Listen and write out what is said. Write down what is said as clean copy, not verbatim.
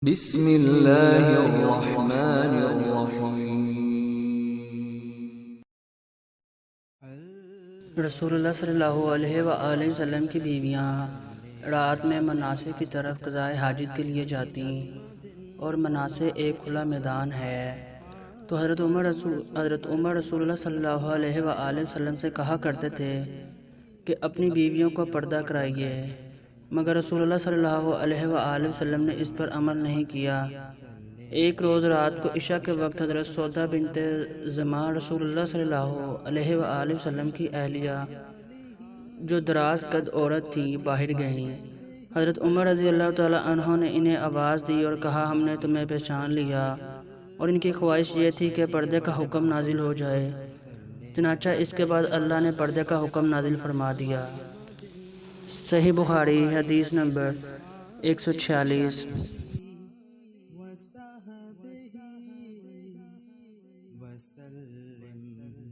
بسم اللہ الرحمن الرحیم۔ رسول اللہ صلی اللہ علیہ وآلہ وسلم کی بیویاں رات میں مناسے کی طرف قضائے حاجت کے لیے جاتی اور مناسے ایک کھلا میدان ہے، تو حضرت عمر رسول اللہ صلی اللہ علیہ وآلہ وسلم سے کہا کرتے تھے کہ اپنی بیویوں کو پردہ کرائیے، مگر رسول اللہ صلی اللہ علیہ وآلہ وسلم نے اس پر عمل نہیں کیا۔ ایک روز رات کو عشاء کے وقت حضرت سودا بنت زمعہ رسول اللہ صلی اللہ علیہ وآلہ وسلم کی اہلیہ جو دراز قد عورت تھی باہر گئیں۔ حضرت عمر رضی اللہ تعالیٰ عنہ نے انہیں آواز دی اور کہا، ہم نے تمہیں پہچان لیا، اور ان کی خواہش یہ تھی کہ پردے کا حکم نازل ہو جائے۔ چنانچہ اس کے بعد اللہ نے پردے کا حکم نازل فرما دیا۔ صحیح بخاری حدیث نمبر 146۔ وسلم